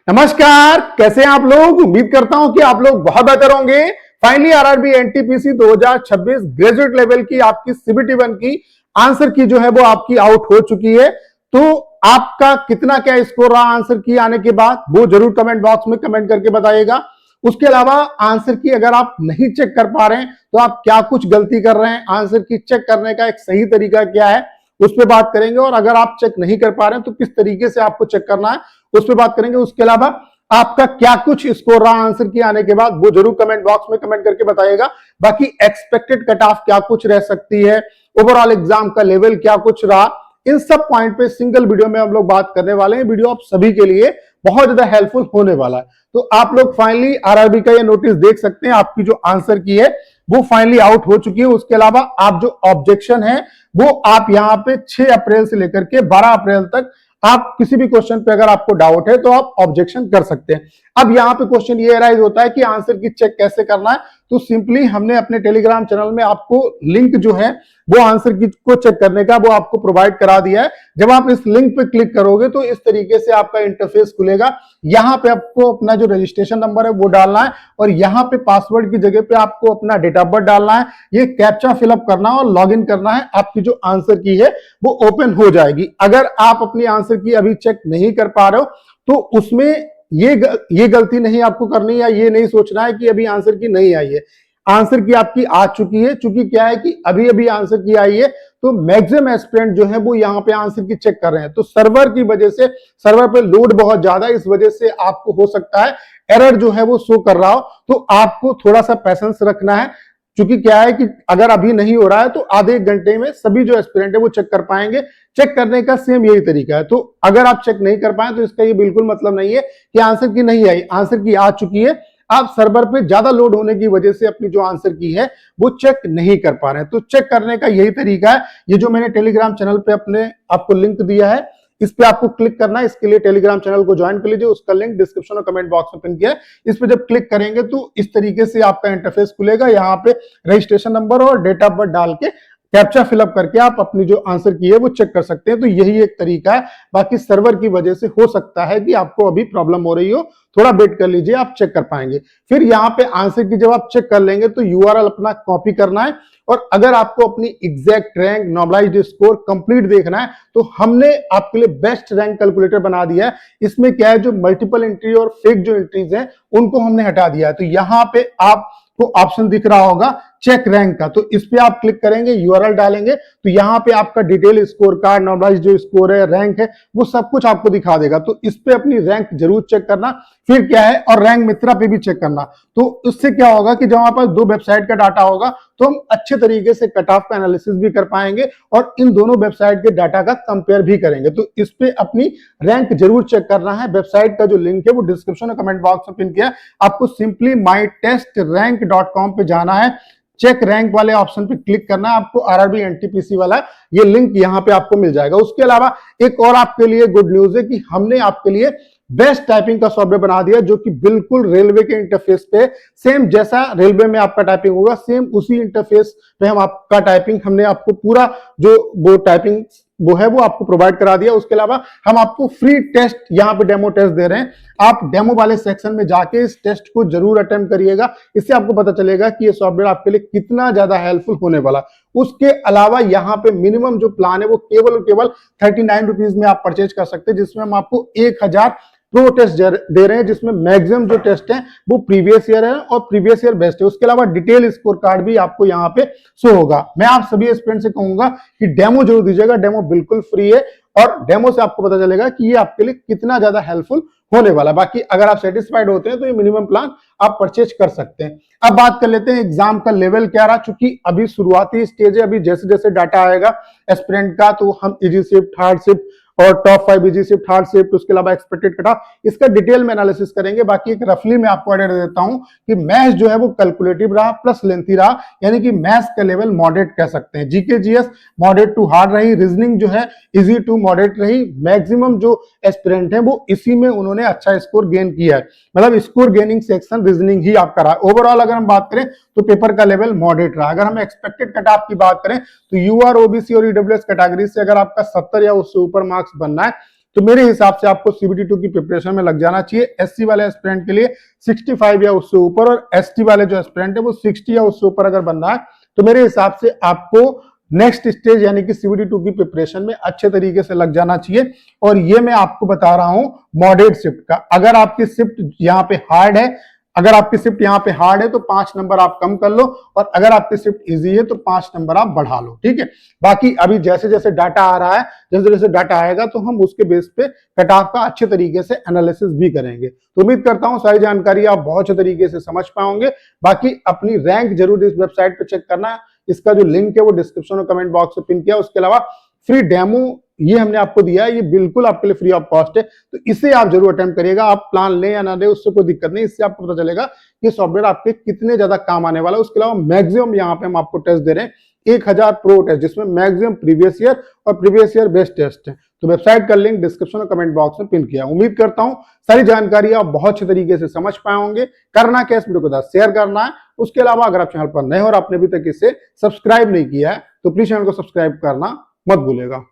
नमस्कार, कैसे हैं आप लोग। उम्मीद करता हूं कि आप लोग बहुत बेहतर होंगे। Finally RRB NTPC 2026 graduate level की आपकी सीबीटी 1 की आंसर की जो है वो आपकी आउट हो चुकी है। तो आपका कितना क्या स्कोर रहा आंसर की आने के बाद, वो जरूर कमेंट बॉक्स में कमेंट करके बताइएगा। उसके अलावा आंसर की अगर आप नहीं चेक कर पा रहे हैं तो आप क्या कुछ गलती कर रहे हैं, आंसर की चेक करने का एक सही तरीका क्या है, उस पर बात करेंगे। और अगर आप चेक नहीं कर पा रहे हैं तो किस तरीके से आपको चेक करना है, उस पर बात करेंगे। उसके अलावा आपका क्या कुछ स्कोर रहा आंसर की आने के बाद, वो जरूर कमेंट बॉक्स में कमेंट करके बताइएगा। बाकी एक्सपेक्टेड कट ऑफ क्या कुछ रह सकती है, ओवरऑल एग्जाम का लेवल क्या कुछ रहा, इन सब पॉइंट पे सिंगल वीडियो में हम लोग बात करने वाले हैं। वीडियो आप सभी के लिए बहुत ज्यादा हेल्पफुल होने वाला है। तो आप लोग फाइनली आरआरबी का ये नोटिस देख सकते हैं, आपकी जो आंसर की है वो फाइनली आउट हो चुकी है। उसके अलावा आप जो ऑब्जेक्शन है वो आप यहां पे 6 अप्रैल से लेकर के 12 अप्रैल तक आप किसी भी क्वेश्चन पे अगर आपको डाउट है तो आप ऑब्जेक्शन कर सकते हैं। अब यहाँ पे क्वेश्चन ये राइज होता है कि आंसर की चेक कैसे करना है। तो सिंपली हमने अपने टेलीग्राम चैनल में आपको लिंक जो है वो आंसर की को चेक करने का वो आपको प्रोवाइड करा दिया है। जब आप इस लिंक पे क्लिक करोगे तो इस तरीके से आपका इंटरफेस खुलेगा। यहाँ पे आपको अपना जो रजिस्ट्रेशन नंबर है वो डालना है और यहाँ पे पासवर्ड की जगह पे आपको अपना डेट ऑफ बर्थ डालना है, ये कैप्चा फिलअप करना है और लॉग इन करना है। आपकी जो आंसर की है वो ओपन हो जाएगी। अगर आप अपनी आंसर की अभी चेक नहीं कर पा रहे हो तो उसमें ये गलती नहीं आपको करनी, या ये नहीं सोचना है कि अभी आंसर की नहीं आई है। आंसर की आपकी आ चुकी है। चूंकि क्या है कि अभी अभी आंसर की आई है तो मैक्सिमम एस्पिरेंट जो है वो यहाँ पे आंसर की चेक कर रहे हैं। तो सर्वर की वजह से, सर्वर पे लोड बहुत ज्यादा है, इस वजह से आपको हो सकता है एरर जो है वो शो कर रहा हो। तो आपको थोड़ा सा पैसेंस रखना है। क्योंकि क्या है कि अगर अभी नहीं हो रहा है तो आधे एक घंटे में सभी जो एस्पिरेंट है वो चेक कर पाएंगे। चेक करने का सेम यही तरीका है। तो अगर आप चेक नहीं कर पाए तो इसका ये बिल्कुल मतलब नहीं है कि आंसर की नहीं आई, आंसर की आ चुकी है। आप सर्वर पे ज्यादा लोड होने की वजह से अपनी जो आंसर की है वो चेक नहीं कर पा रहे हैं। तो चेक करने का यही तरीका है। ये जो मैंने टेलीग्राम चैनल पे अपने आपको लिंक दिया है, इस पे आपको क्लिक करना है। इसके लिए टेलीग्राम चैनल को ज्वाइन कर लीजिए, उसका लिंक डिस्क्रिप्शन और कमेंट बॉक्स में पिन किया है। इस पे जब क्लिक करेंगे तो इस तरीके से आपका इंटरफेस खुलेगा। यहाँ पे रजिस्ट्रेशन नंबर और डेट ऑफ बर्थ डाल के कैप्चा फिलअप करके आप अपनी जो आंसर की है वो चेक कर सकते हैं। तो यही एक तरीका है। बाकी सर्वर की वजह से हो सकता है कि आपको अभी प्रॉब्लम हो रही हो, थोड़ा वेट कर लीजिए, आप चेक कर पाएंगे। फिर यहाँ पे आंसर की जब आप चेक कर लेंगे तो यूआरएल अपना कॉपी करना है। और अगर आपको अपनी exact rank, normalised score complete देखना है तो हमने आपके लिए बेस्ट रैंक कैलकुलेटर बना दिया है। इसमें क्या है, जो मल्टीपल एंट्री और फेक जो एंट्रीज हैं उनको हमने हटा दिया है। तो यहाँ पे आपको ऑप्शन दिख रहा होगा चेक रैंक का, तो इस पे आप क्लिक करेंगे, यूआरएल डालेंगे तो यहाँ पे आपका डिटेल स्कोर कार्ड, नॉर्मलाइज्ड जो स्कोर है, रैंक है, वो सब कुछ आपको दिखा देगा। तो इस पे अपनी रैंक जरूर चेक करना। फिर क्या है, और रैंक मित्रा पे भी चेक करना। तो इससे क्या होगा कि जब हमारे पास दो वेबसाइट का डाटा होगा तो हम अच्छे तरीके से कट ऑफ का एनालिसिस भी कर पाएंगे और इन दोनों वेबसाइट के डाटा का कंपेयर भी करेंगे। तो इस पे अपनी रैंक जरूर चेक करना है। वेबसाइट का जो लिंक है वो डिस्क्रिप्शन और कमेंट बॉक्स में पिन किया है। आपको सिंपली mytestrank.com पे जाना है, चेक रैंक वाले ऑप्शन पे क्लिक करना है। आपको आरआरबी एनटीपीसी वाला ये लिंक यहां पे आपको मिल जाएगा। उसके अलावा एक और आपके लिए गुड न्यूज है कि हमने आपके लिए बेस्ट टाइपिंग का सॉफ्टवेयर बना दिया, जो कि बिल्कुल रेलवे के इंटरफेस पे सेम जैसा रेलवे में आपका टाइपिंग होगा, सेम उसी इंटरफेस पे हम आपका टाइपिंग, हमने आपको पूरा जो वो टाइपिंग वो है वो आपको प्रोवाइड करा दिया। उसके अलावा हम आपको फ्री टेस्ट, यहाँ पे डेमो टेस्ट दे रहे हैं। आप डेमो वाले सेक्शन में जाके इस टेस्ट को जरूर अटेम्प्ट करिएगा। इससे आपको पता चलेगा कि ये सॉफ्टवेयर आपके लिए कितना ज्यादा हेल्पफुल होने वाला। उसके अलावा यहाँ पे मिनिमम जो प्लान है वो केवल और केवल 39 रुपीज में आप परचेज कर सकते हैं, जिसमें हम आपको 1000 प्रो टेस्ट दे रहे हैं, जिसमें मैक्सिमम जो टेस्ट है वो प्रीवियस ईयर है और प्रीवियस ईयर बेस्ट है। उसके अलावा डिटेल स्कोर कार्ड भी आपको यहाँ पे शो होगा। मैं आप सभी स्टूडेंट से कहूंगा कि डेमो जरूर दीजिएगा, डेमो बिल्कुल फ्री है और डेमो से आपको पता चलेगा कि ये आपके लिए कितना ज्यादा हेल्पफुल होने वाला। बाकी अगर आप सेटिस्फाइड होते हैं तो ये मिनिमम प्लान आप परचेज कर सकते हैं। अब बात कर लेते हैं एग्जाम का लेवल क्या रहा। चूंकि अभी शुरुआती स्टेज है, अभी जैसे जैसे डाटा आएगा एस्पिरेंट का तो हम इजी शिफ्ट, हार्ड शिफ्ट और top 5 easy shift, hard shift, उसके अलावा एक्सपेक्टेड कट ऑफ, इसका डिटेल में एनालिसिस करेंगे। बाकी एक रफली मैं आपको आइडिया दे देता हूं कि मैथ्स जो है वो कैलकुलेटिव रहा प्लस लेंथी रहा, यानी कि मैथ्स का लेवल मॉडरेट कह सकते हैं। GK GS moderate to hard रही, रीजनिंग जो है इजी टू मॉडरेट रही। मैक्सिमम जो एस्पिरेंट है वो इसी में उन्होंने अच्छा स्कोर गेन किया है, मतलब स्कोर गेनिंग सेक्शन रीजनिंग ही आपका रहा। ओवरऑल अगर हम बात करें तो पेपर का लेवल मॉडरेट रहा। अगर हम एक्सपेक्टेड कट ऑफ की बात करें तो यूआर, ओबीसी और ईडब्ल्यूएस कैटेगरी से अगर आपका 70 या उससे ऊपर मार्क्स बनना है तो मेरे हिसाब से आपको CBT2 की प्रिपरेशन में लग जाना चाहिए। SC वाले एस्पिरेंट के लिए 65 या उससे ऊपर, और ST वाले जो एस्पिरेंट है वो 60 या उससे ऊपर अगर बनना है तो मेरे हिसाब से आपको नेक्स्ट स्टेज यानी कि CBT2 की प्रिपरेशन में अच्छे तरीके से लग जाना चाहिए। और ये मैं आपको बता रहा हूं मॉडरेट शिफ्ट का। अगर आपकी शिफ्ट यहाँ पे हार्ड है, अगर आपकी शिफ्ट यहाँ पे हार्ड है तो 5 नंबर आप कम कर लो, और अगर आपकी शिफ्ट इजी है तो 5 नंबर आप बढ़ा लो, ठीक है। बाकी अभी जैसे जैसे डाटा आ रहा है, जैसे जैसे डाटा आएगा तो हम उसके बेस पे कट ऑफ का अच्छे तरीके से एनालिसिस भी करेंगे। तो उम्मीद करता हूं सारी जानकारी आप बहुत अच्छे तरीके से समझ पाओगे। बाकी अपनी रैंक जरूर इस वेबसाइट पे चेक करना। इसका जो लिंक है वो डिस्क्रिप्शन और कमेंट बॉक्स में पिन किया। उसके अलावा फ्री डेमो ये हमने आपको दिया है, ये बिल्कुल आपके लिए फ्री ऑफ कॉस्ट है, तो इसे आप जरूर अटेम्प्ट करिएगा। आप प्लान लें या ना लें उससे कोई दिक्कत नहीं, इससे आपको पता चलेगा कि सॉफ्टवेयर आपके कितने ज्यादा काम आने वाला है। उसके अलावा मैक्सिमम यहाँ पे हम आपको टेस्ट दे रहे हैं 1000 प्रो टेस्ट, जिसमें मैक्सिमम प्रीवियस ईयर और प्रीवियस ईयर बेस्ट टेस्ट है। तो वेबसाइट का लिंक डिस्क्रिप्शन और कमेंट बॉक्स में पिन किया। उम्मीद करता हूं सारी जानकारी आप बहुत अच्छे तरीके से समझ पाए होंगे। करना क्या, इस वीडियो को शेयर करना है। उसके अलावा अगर आप चैनल पर नए हो और आपने अभी तक इसे सब्सक्राइब नहीं किया है तो प्लीज चैनल को सब्सक्राइब करना मत भूलेगा।